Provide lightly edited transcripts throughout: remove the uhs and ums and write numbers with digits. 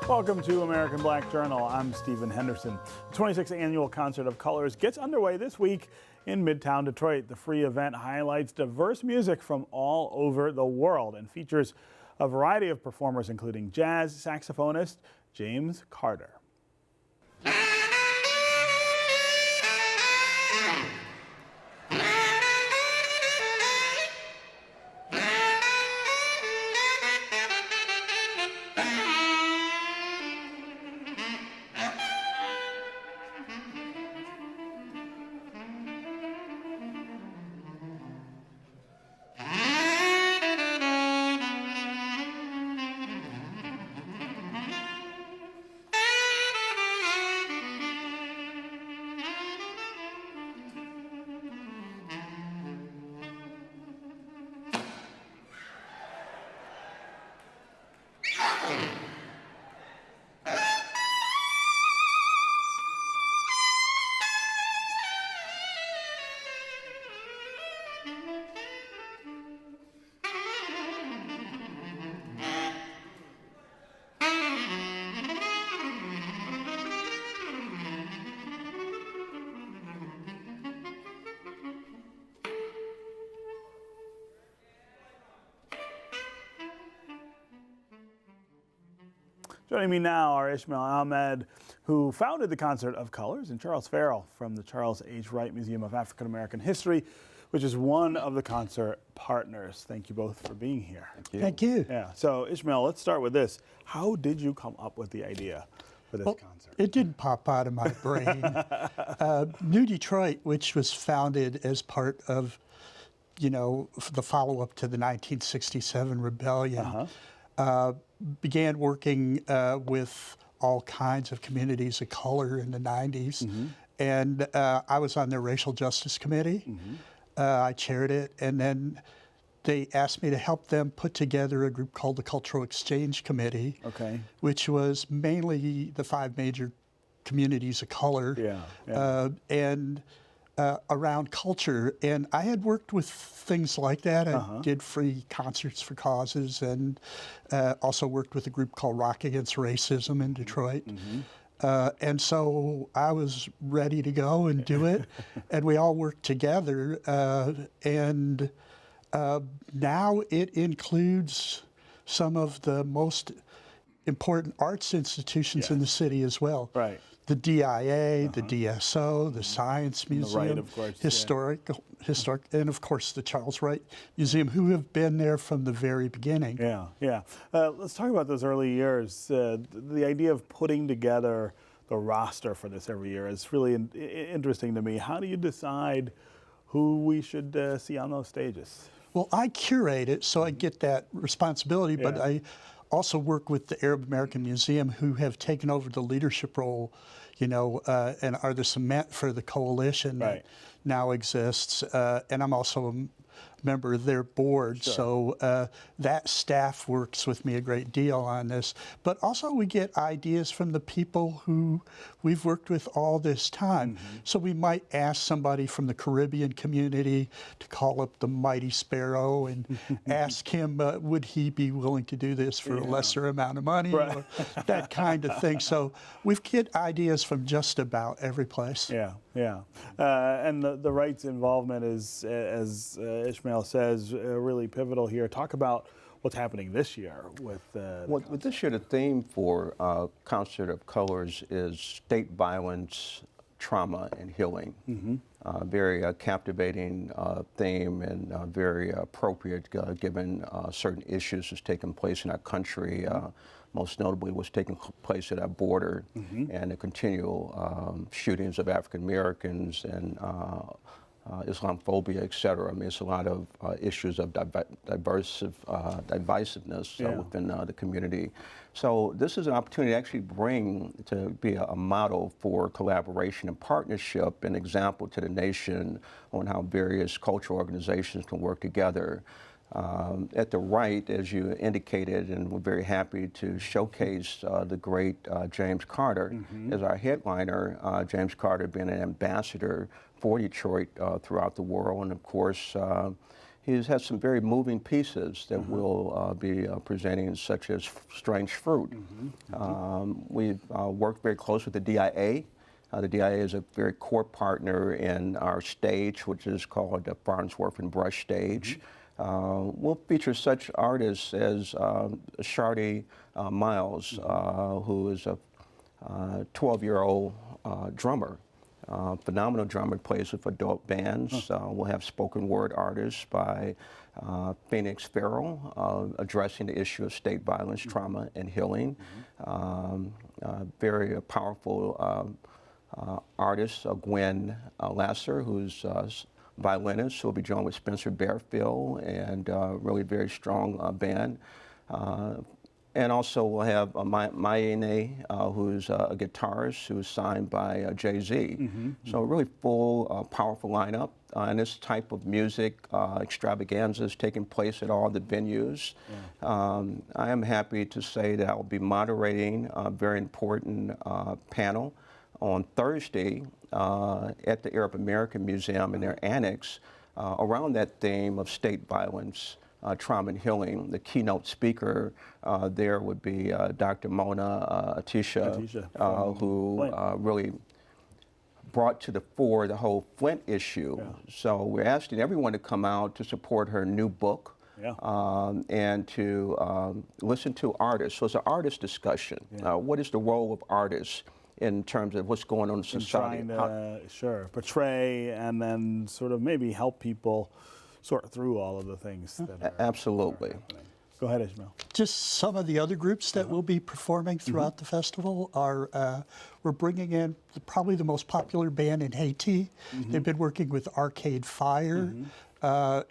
Welcome to American Black Journal. I'm Stephen Henderson. The 26th Annual Concert of Colors gets underway this week in Midtown Detroit. The free event highlights diverse music from all over the world and features a variety of performers, including jazz saxophonist James Carter. Joining me now are Ismail Ahmed, who founded the Concert of Colors, and Charles Farrell from the Charles H. Wright Museum of African American History, which is one of the concert partners. Thank you both for being here. Thank you. Thank you. Yeah, so Ismail, let's start with this. How did you come up with the idea for this concert? It didn't pop out of my brain. New Detroit, which was founded as part of, the follow-up to the 1967 rebellion, began working with all kinds of communities of color in the 90s. And I was on their Racial Justice Committee. I chaired it, and then they asked me to help them put together a group called the Cultural Exchange Committee, which was mainly the 5 major communities of color and around culture. And I had worked with things like that. I did free concerts for causes, and also worked with a group called Rock Against Racism in Detroit. And so I was ready to go and do it, and we all worked together. And now it includes some of the most important arts institutions in the city as well. The DIA, the DSO, the Science Museum, Wright, of course, historic, and of course the Charles Wright Museum, who have been there from the very beginning. Let's talk about those early years. The idea of putting together the roster for this every year is really interesting to me. How do you decide who we should see on those stages? Well, I curate it, so I get that responsibility, but I also work with the Arab American Museum, who have taken over the leadership role, and are the cement for the coalition that now exists. And I'm also a member of their board, so that staff works with me a great deal on this. But also we get ideas from the people who we've worked with all this time. So we might ask somebody from the Caribbean community to call up the Mighty Sparrow and ask him, would he be willing to do this for a lesser amount of money, or that kind of thing. So we get ideas from just about every place. And the Wright's involvement is, as Ismail says, really pivotal here. Talk about what's happening this year with with this year, the theme for Concert of Colors is state violence, trauma, and healing. Very captivating theme, and very appropriate given certain issues that's taken place in our country. Most notably what's taking place at our border, and the continual shootings of African Americans and Islamophobia, et cetera. I mean, it's a lot of issues of divisiveness within the community. So this is an opportunity to actually to be a model for collaboration and partnership, an example to the nation on how various cultural organizations can work together. At the Wright, as you indicated, and we're very happy to showcase the great James Carter as our headliner. James Carter being an ambassador for Detroit throughout the world, and of course He's had some very moving pieces that we'll be presenting, such as Strange Fruit. We've worked very close with the DIA. The DIA is a very core partner in our stage, which is called the Farnsworth and Brush stage. We'll feature such artists as Shardy Miles, who is a 12-year-old drummer. Phenomenal drummer, plays with adult bands. We'll have spoken word artists by Phoenix Farrell addressing the issue of state violence, trauma, and healing. Very powerful artist, Gwen Lasser, who's violinist, who will be joined with Spencer Bearfield, and really very strong band. And also we'll have Mayene, who's a guitarist who's signed by Jay-Z. So a really full, powerful lineup. And this type of music extravaganza is taking place at all the venues. I am happy to say that I will be moderating a very important panel on Thursday at the Arab American Museum in their annex around that theme of state violence, trauma and healing. The keynote speaker there would be Dr. Mona Atisha, who really brought to the fore the whole Flint issue. So we're asking everyone to come out to support her new book. And to listen to artists. So it's an artist discussion. What is the role of artists in terms of what's going on in society? Trying to, portray and then sort of maybe help people sort through all of the things that are Absolutely. happening. Go ahead, Ishmael. Just some of the other groups that will be performing throughout the festival are, we're bringing in probably the most popular band in Haiti. They've been working with Arcade Fire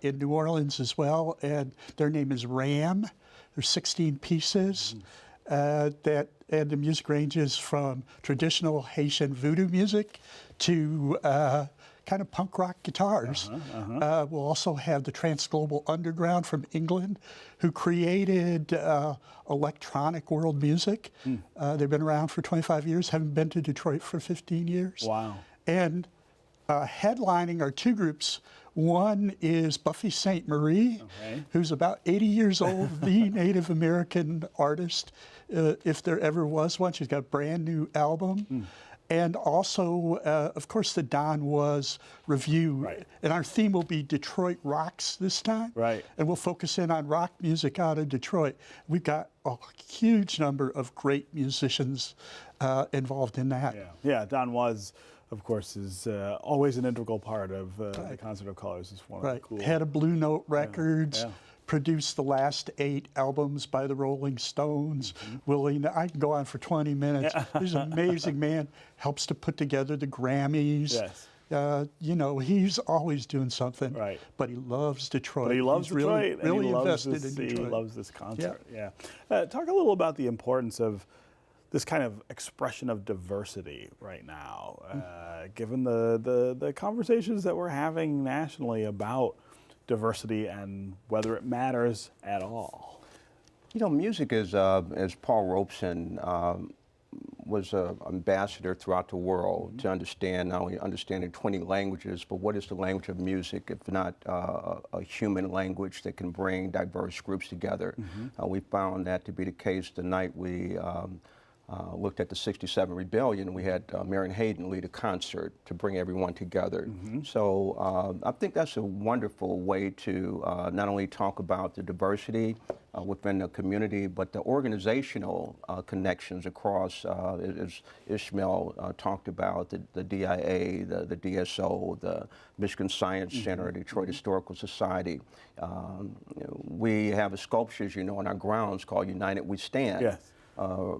in New Orleans as well, and their name is Ram. There's 16 pieces. And the music ranges from traditional Haitian voodoo music to kind of punk rock guitars. We'll also have the Transglobal Underground from England, who created electronic world music. They've been around for 25 years, haven't been to Detroit for 15 years. Wow. And headlining are two groups. One is Buffy St. Marie, who's about 80 years old, the Native American artist, if there ever was one. She's got a brand new album. And also, of course, the Don Was Review. And our theme will be Detroit Rocks this time. And we'll focus in on rock music out of Detroit. We've got a huge number of great musicians involved in that. Yeah, Don Was, of course, is always an integral part of the Concert of Colors. It's one of the cool. Head of Blue Note Records. Produced the last 8 albums by the Rolling Stones. I can go on for 20 minutes. He's an amazing man. Helps to put together the Grammys. You know, he's always doing something. But he loves Detroit. But he loves Detroit. Really and invested in Detroit. He loves this concert. Talk a little about the importance of this kind of expression of diversity right now, given the conversations that we're having nationally about diversity and whether it matters at all. You know, music is, as Paul Robeson was an ambassador throughout the world to understand, not only understanding 20 languages, but what is the language of music, if not a human language that can bring diverse groups together. We found that to be the case the night we looked at the '67 rebellion. We had Marion Hayden lead a concert to bring everyone together. So I think that's a wonderful way to not only talk about the diversity within the community, but the organizational connections across, as Ishmael talked about, the DIA, the DSO, the Michigan Science Center, Detroit Historical Society. We have a sculpture, as you know, on our grounds called United We Stand.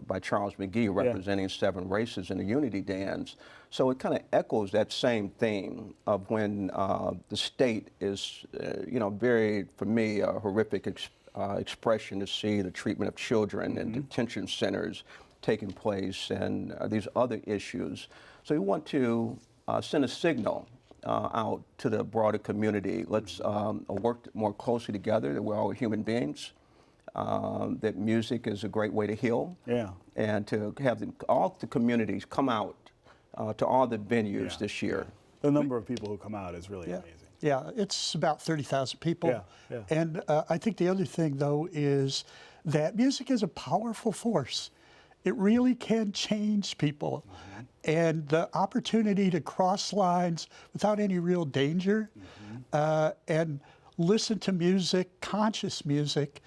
By Charles McGee, representing 7 races in the Unity Dance. So it kind of echoes that same theme of when the state is, you know, very, for me, a horrific expression to see the treatment of children and detention centers taking place and these other issues. So we want to send a signal out to the broader community. Let's work more closely together, that we're all human beings. That music is a great way to heal, and to have all the communities come out to all the venues this year. The number of people who come out is really amazing. Yeah, it's about 30,000 people. Yeah, yeah. And I think the other thing, though, is that music is a powerful force. It really can change people. Mm-hmm. And the opportunity to cross lines without any real danger and listen to music, conscious music,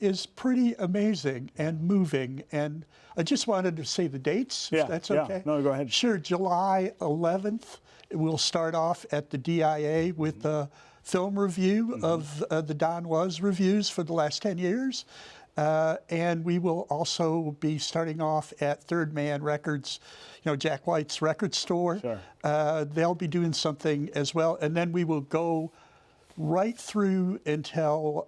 is pretty amazing and moving. And I just wanted to say the dates, Yeah, if that's yeah. okay. No, go ahead. Sure, July 11th. We'll start off at the DIA with a film review of the Don Was reviews for the last 10 years. And we will also be starting off at Third Man Records, Jack White's record store. Sure. They'll be doing something as well. And then we will go right through until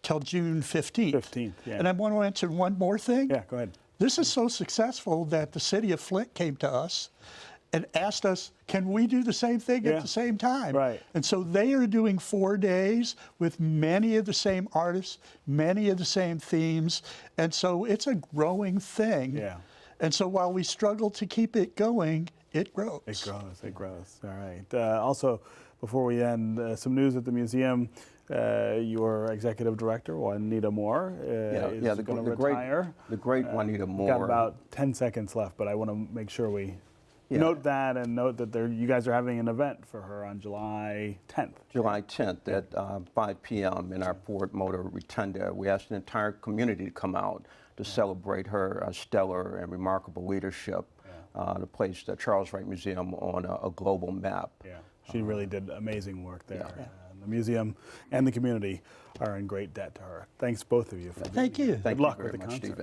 till June 15th. 15th, yeah. And I want to mention one more thing. Yeah, go ahead. This is so successful that the city of Flint came to us and asked us, can we do the same thing at the same time? Right. And so they are doing 4 days with many of the same artists, many of the same themes. And so it's a growing thing. Yeah. And so while we struggle to keep it going, it grows. It grows, it grows. All right. Also, before we end, some news at the museum. Your executive director, Juanita Moore, is going to retire. The great Juanita Moore. Got about 10 seconds left, but I want to make sure we note that and note that you guys are having an event for her on July 10th. July 10th at 5 p.m. in our Ford Motor Rotunda. We asked the entire community to come out to celebrate her stellar and remarkable leadership to place the Charles Wright Museum on a global map. Yeah, she really did amazing work there. The museum and the community are in great debt to her. Thanks, both of you. Thank you. Thank Good luck you with very the much, concert. Stephen.